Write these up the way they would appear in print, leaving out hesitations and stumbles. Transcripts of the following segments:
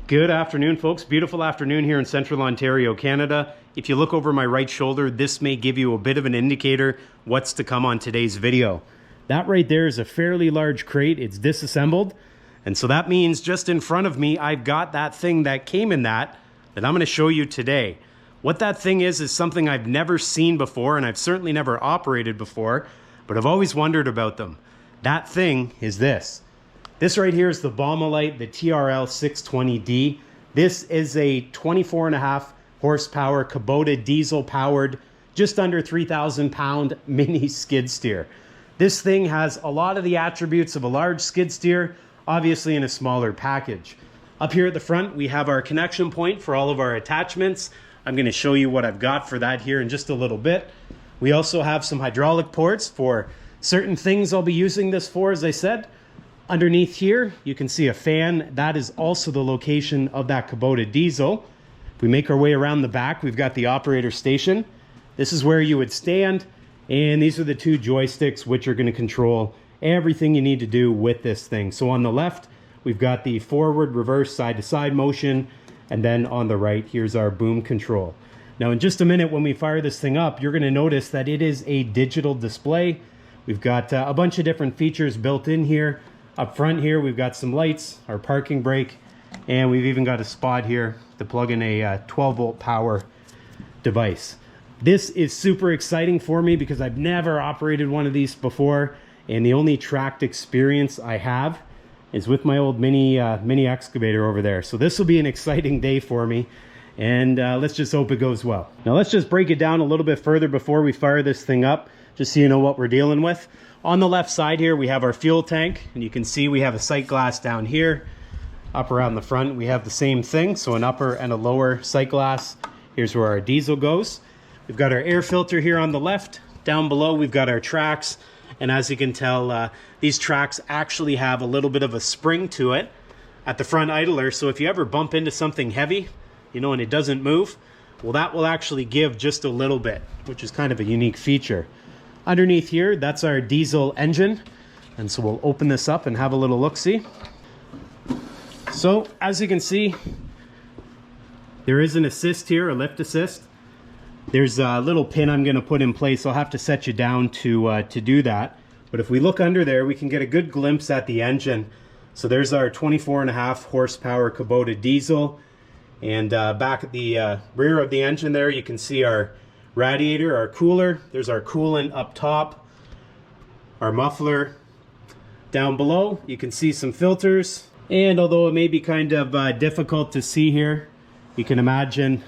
Good afternoon, folks. Beautiful afternoon here in Central Ontario, Canada. If you look over my right shoulder, this may give you a bit of an indicator what's to come on today's video. That right there is a fairly large crate. It's disassembled. And so that means just in front of me, I've got that thing that came in that I'm going to show you today. What that thing is something I've never seen before, and I've certainly never operated before, but I've always wondered about them. That thing is this. This right here is the Baumalight, the TRL 620D. This is a 24.5 horsepower Kubota diesel powered, just under 3,000 pound mini skid steer. This thing has a lot of the attributes of a large skid steer, obviously in a smaller package. Up here at the front, we have our connection point for all of our attachments. I'm going to show you what I've got for that here in just a little bit. We also have some hydraulic ports for certain things I'll be using this for, as I said. Underneath here, you can see a fan. That is also the location of that Kubota diesel. If we make our way around the back, we've got the operator station. This is where you would stand, and these are the two joysticks which are going to control everything you need to do with this thing. So on the left, we've got the forward, reverse, side-to-side motion, and then on the right, here's our boom control. Now in just a minute, when we fire this thing up, you're going to notice that it is a digital display. We've got a bunch of different features built in here. Up front here, we've got some lights, our parking brake, and we've even got a spot here to plug in a 12-volt power device. This is super exciting for me because I've never operated one of these before, and the only tracked experience I have is with my old mini excavator over there. So this will be an exciting day for me, and let's just hope it goes well. Now let's just break it down a little bit further before we fire this thing up, just so you know what we're dealing with. On the left side here, we have our fuel tank, and you can see we have a sight glass down here. Up around the front, we have the same thing, so an upper and a lower sight glass. Here's where our diesel goes. We've got our air filter here on the left. Down below, we've got our tracks, and as you can tell, these tracks actually have a little bit of a spring to it at the front idler, so if you ever bump into something heavy, you know, and it doesn't move, well, that will actually give just a little bit, which is kind of a unique feature. Underneath here, that's our diesel engine. And so we'll open this up and have a little look-see. So as you can see, there is an assist here, a lift assist. There's a little pin I'm gonna put in place. I'll have to set you down to do that. But if we look under there, we can get a good glimpse at the engine. So there's our 24.5 horsepower Kubota diesel. And back at the rear of the engine there, you can see our radiator, our cooler. There's our coolant up top, our muffler. Down below, you can see some filters. And although it may be kind of difficult to see here, you can imagine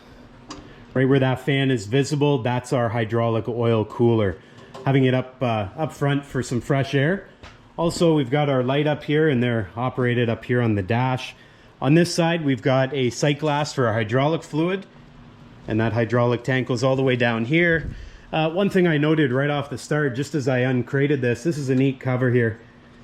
right where that fan is visible, that's our hydraulic oil cooler. Having it up front for some fresh air. Also, we've got our light up here, and they're operated up here on the dash. On this side, we've got a sight glass for our hydraulic fluid. And that hydraulic tank goes all the way down here. One thing I noted right off the start, just as I uncrated this is a neat cover here.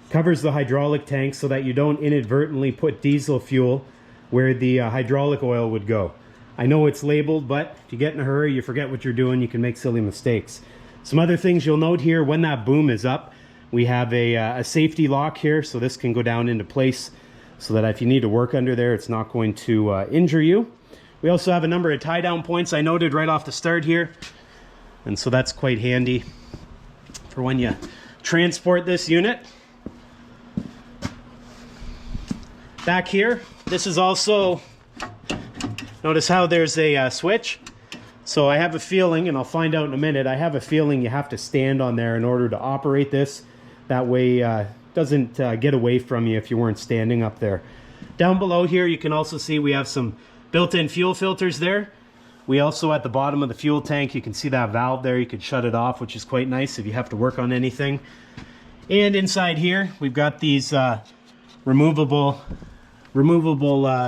Covers the hydraulic tank so that you don't inadvertently put diesel fuel where the hydraulic oil would go. I know it's labeled, but if you get in a hurry, you forget what you're doing, you can make silly mistakes. Some other things you'll note here, when that boom is up, we have a safety lock here, so this can go down into place so that if you need to work under there, it's not going to injure you. We also have a number of tie-down points I noted right off the start here. And so that's quite handy for when you transport this unit. Back here, this is also, notice how there's a switch. So I have a feeling, and I'll find out in a minute, I have a feeling you have to stand on there in order to operate this. That way it doesn't get away from you if you weren't standing up there. Down below here, you can also see we have some built-in fuel filters there. We also, at the bottom of the fuel tank, you can see that valve there. You could shut it off, which is quite nice if you have to work on anything. And inside here, we've got these removable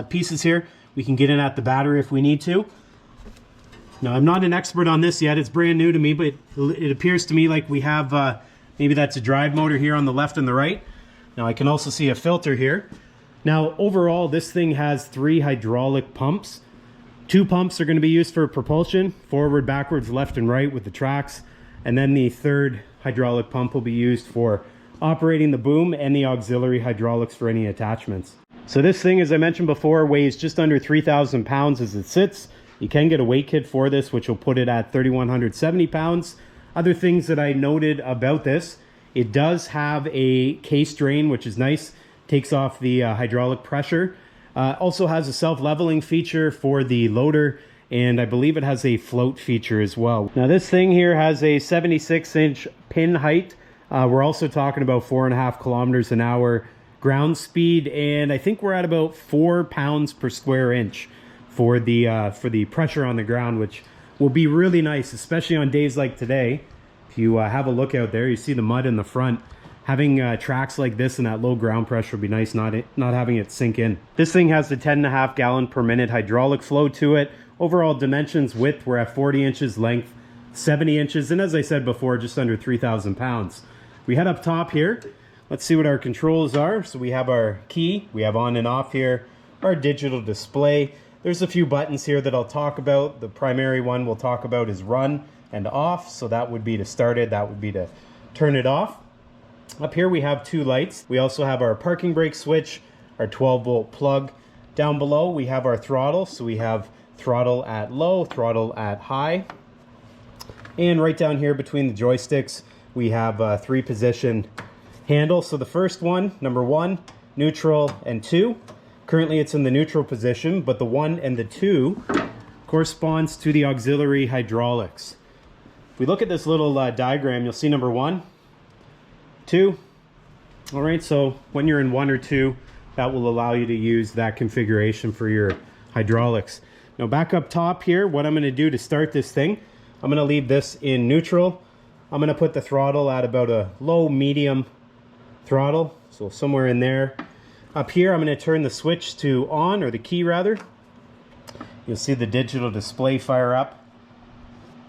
pieces here. We can get in at the battery if we need to. Now, I'm not an expert on this yet. It's brand new to me, but it appears to me like we have, maybe that's a drive motor here on the left and the right. Now, I can also see a filter here. Now, overall, this thing has 3 hydraulic pumps. 2 pumps are going to be used for propulsion, forward, backwards, left, and right with the tracks. And then the 3rd hydraulic pump will be used for operating the boom and the auxiliary hydraulics for any attachments. So this thing, as I mentioned before, weighs just under 3,000 pounds as it sits. You can get a weight kit for this, which will put it at 3,170 pounds. Other things that I noted about this, it does have a case drain, which is nice. Takes off the hydraulic pressure. Also has a self-leveling feature for the loader, and I believe it has a float feature as well. Now this thing here has a 76-inch pin height. We're also talking about 4.5 kilometers an hour ground speed, and I think we're at about 4 pounds per square inch for the pressure on the ground, which will be really nice, especially on days like today. If you have a look out there, you see the mud in the front. Having tracks like this and that low ground pressure would be nice, not having it sink in. This thing has the 10.5 gallon per minute hydraulic flow to it. Overall dimensions, width, we're at 40 inches, length 70 inches, and as I said before, just under 3,000 pounds. We head up top here. Let's see what our controls are. So we have our key, we have on and off here, our digital display. There's a few buttons here that I'll talk about. The primary one we'll talk about is run and off. So that would be to start it, that would be to turn it off. Up here we have 2 lights. We also have our parking brake switch, our 12-volt plug. Down below we have our throttle. So we have throttle at low, throttle at high. And right down here between the joysticks, we have a 3-position handle. So the first one, number 1, neutral, and 2. Currently it's in the neutral position, but the 1 and the 2 corresponds to the auxiliary hydraulics. If we look at this little diagram, you'll see number 1, 2. All right, so when you're in 1 or 2, that will allow you to use that configuration for your hydraulics. Now back up top here, what I'm going to do to start this thing, I'm going to leave this in neutral. I'm going to put the throttle at about a low medium throttle, so somewhere in there. Up here I'm going to turn the switch to on, or the key rather. You'll see the digital display fire up.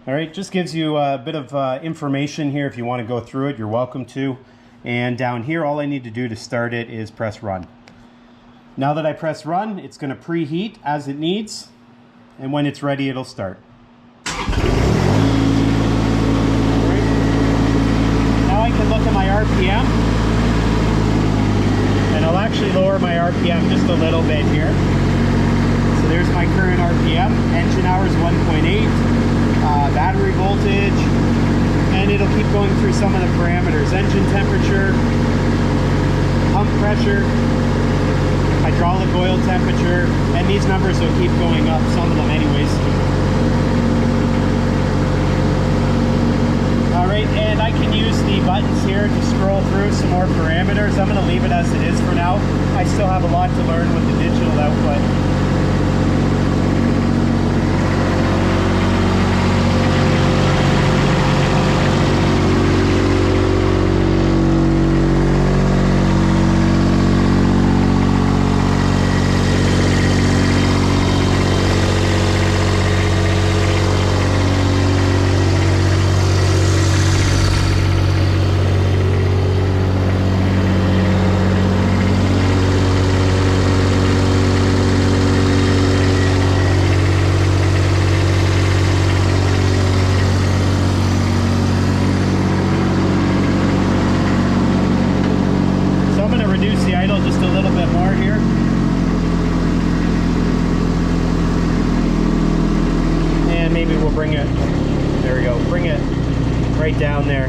All right, just gives you a bit of information here. If you want to go through it, you're welcome to. And down here, all I need to do to start it is press run. Now that I press run, it's going to preheat as it needs, and when it's ready, it'll start. All right. Now I can look at my RPM, and I'll actually lower my RPM just a little bit here. So there's my current RPM, engine hours 1.8. Battery voltage, and it'll keep going through some of the parameters: engine temperature, pump pressure, hydraulic oil temperature, and these numbers will keep going up, some of them anyways. Alright, and I can use the buttons here to scroll through some more parameters. I'm going to leave it as it is for now. I still have a lot to learn with the digital output. Just a little bit more here. And maybe we'll bring it, there we go, bring it right down there.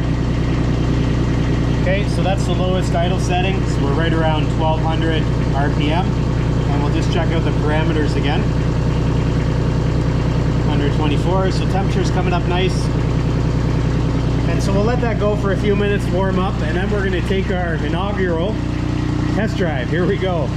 Okay, so that's the lowest idle setting. So we're right around 1200 RPM. And we'll just check out the parameters again. 124, so temperature's coming up nice. And so we'll let that go for a few minutes, warm up, and then we're going to take our inaugural test drive. Here we go.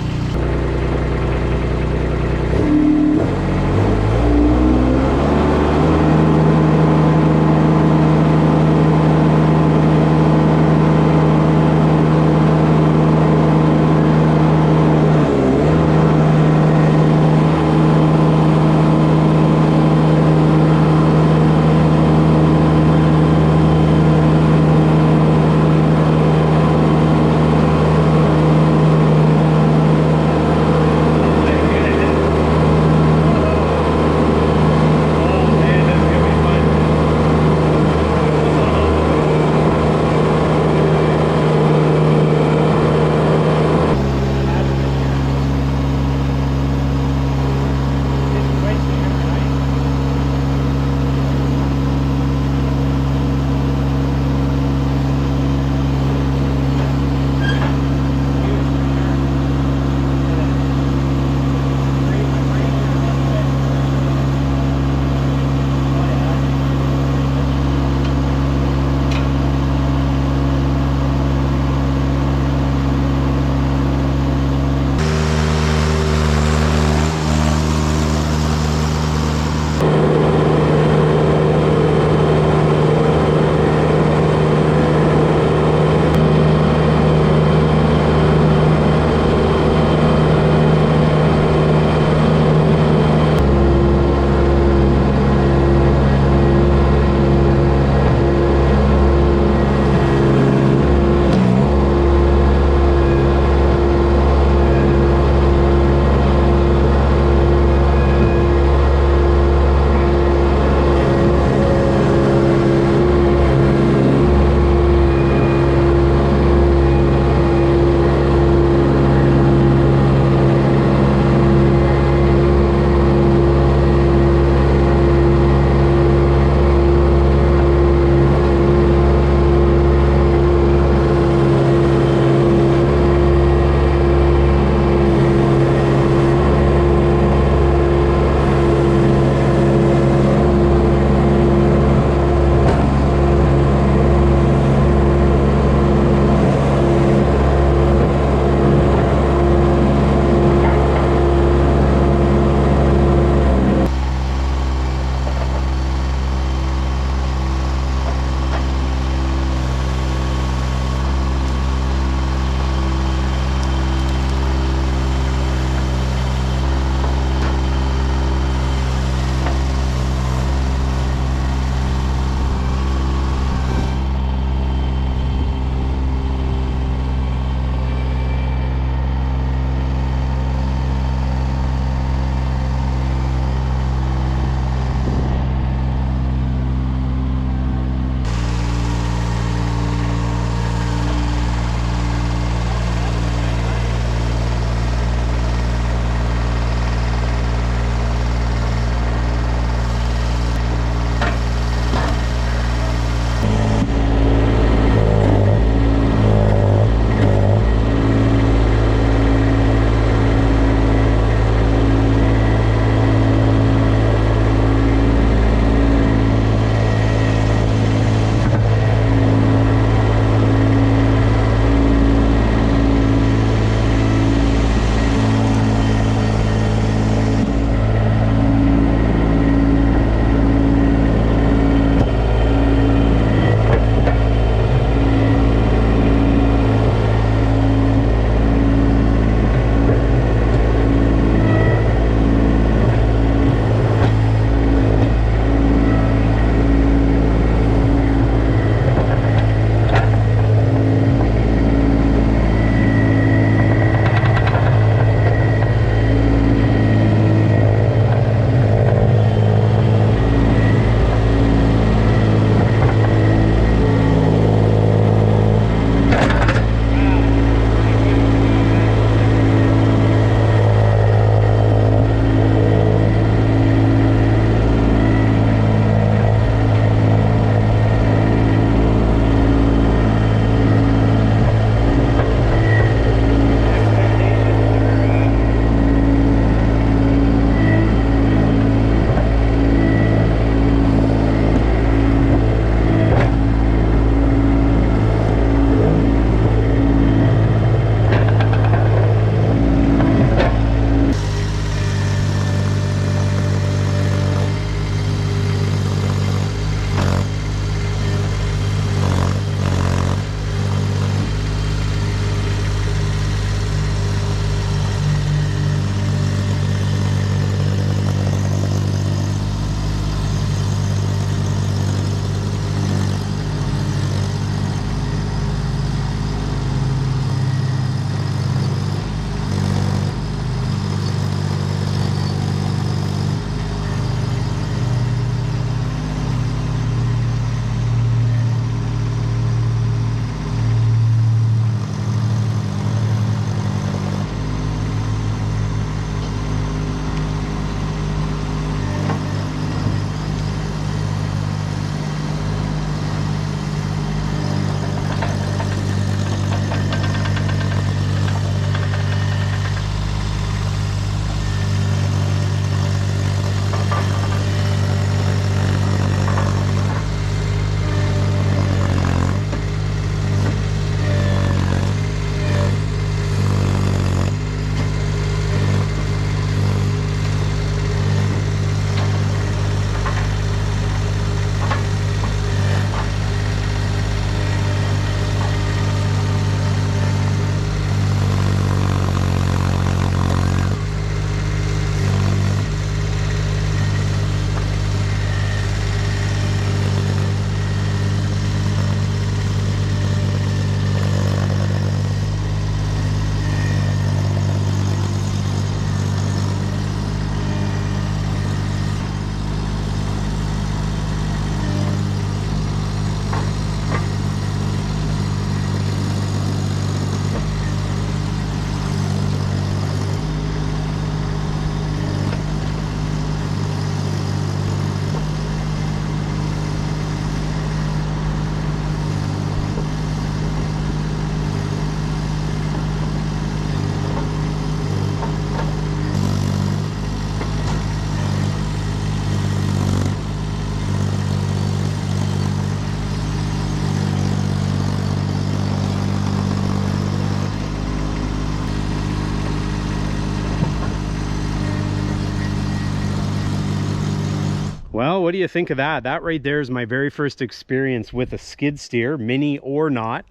Well, what do you think of that? That right there is my very first experience with a skid steer, mini or not.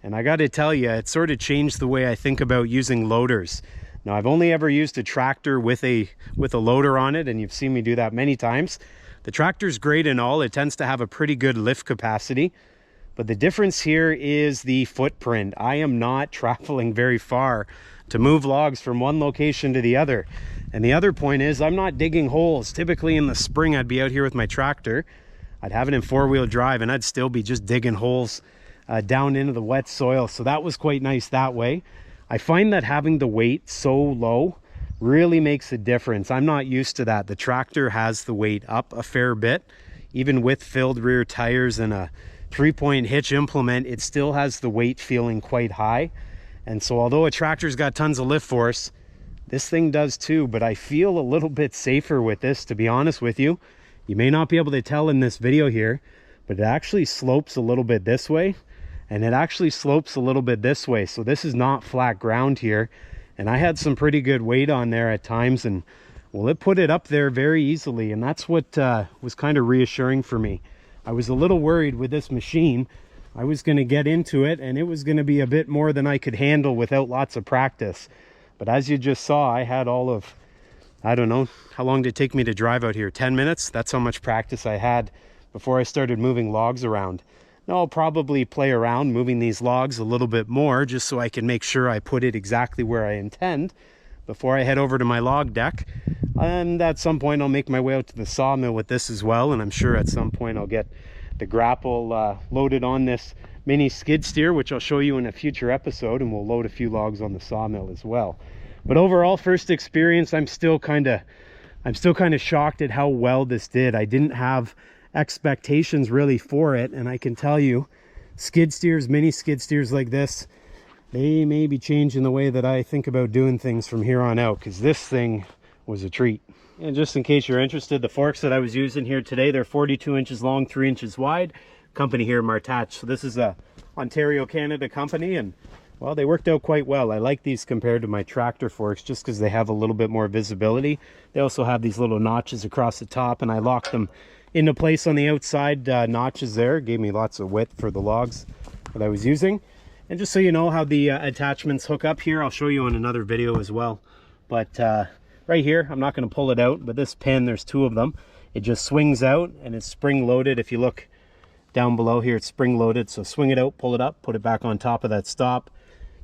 And I got to tell you, it sort of changed the way I think about using loaders. Now, I've only ever used a tractor with a loader on it, and you've seen me do that many times. The tractor's great and all. It tends to have a pretty good lift capacity. But the difference here is the footprint. I am not traveling very far to move logs from one location to the other. And the other point is I'm not digging holes. Typically in the spring, I'd be out here with my tractor. I'd have it in four-wheel drive and I'd still be just digging holes down into the wet soil. So that was quite nice that way. I find that having the weight so low really makes a difference. I'm not used to that. The tractor has the weight up a fair bit. Even with filled rear tires and a 3-point hitch implement, it still has the weight feeling quite high. And so although a tractor's got tons of lift force, this thing does too, but I feel a little bit safer with this, to be honest with you. You may not be able to tell in this video here, but it actually slopes a little bit this way, and it actually slopes a little bit this way. So this is not flat ground here. And I had some pretty good weight on there at times, and well, it put it up there very easily. And that's what was kind of reassuring for me. I was a little worried with this machine. I was going to get into it and it was going to be a bit more than I could handle without lots of practice. But as you just saw, I had all of, I don't know, how long did it take me to drive out here? 10 minutes? That's how much practice I had before I started moving logs around. Now I'll probably play around moving these logs a little bit more just so I can make sure I put it exactly where I intend before I head over to my log deck. And at some point I'll make my way out to the sawmill with this as well. And I'm sure at some point I'll get the grapple loaded on this mini skid steer, which I'll show you in a future episode, and we'll load a few logs on the sawmill as well. But overall, first experience, I'm still kind of shocked at how well this did. I didn't have expectations really for it, and I can tell you, skid steers, mini skid steers like this, they may be changing the way that I think about doing things from here on out, because this thing was a treat. And just in case you're interested, the forks that I was using here today, they're 42 inches long, 3 inches wide. Company here, Martatch. So this is a Ontario, Canada company, and well, they worked out quite well. I like these compared to my tractor forks just because they have a little bit more visibility. They also have these little notches across the top, and I locked them into place on the outside notches there. It gave me lots of width for the logs that I was using. And just so you know how the attachments hook up here, I'll show you in another video as well. But right here, I'm not going to pull it out, but this pin, there's two of them. It just swings out and it's spring loaded. If you look down below here, it's spring loaded. So swing it out, pull it up, put it back on top of that stop,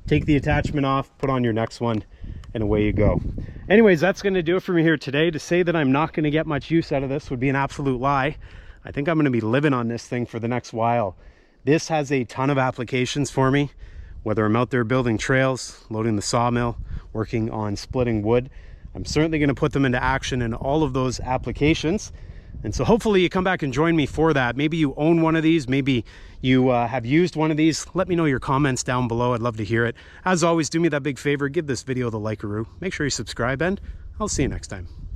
take the attachment off, put on your next one, and away you go. Anyways, that's going to do it for me here today. To say that I'm not going to get much use out of this would be an absolute lie. I think I'm going to be living on this thing for the next while. This has a ton of applications for me, whether I'm out there building trails, loading the sawmill, working on splitting wood. I'm certainly going to put them into action in all of those applications. And so hopefully you come back and join me for that. Maybe you own one of these. Maybe you have used one of these. Let me know your comments down below. I'd love to hear it. As always, do me that big favor. Give this video the like-a-roo. Make sure you subscribe, and I'll see you next time.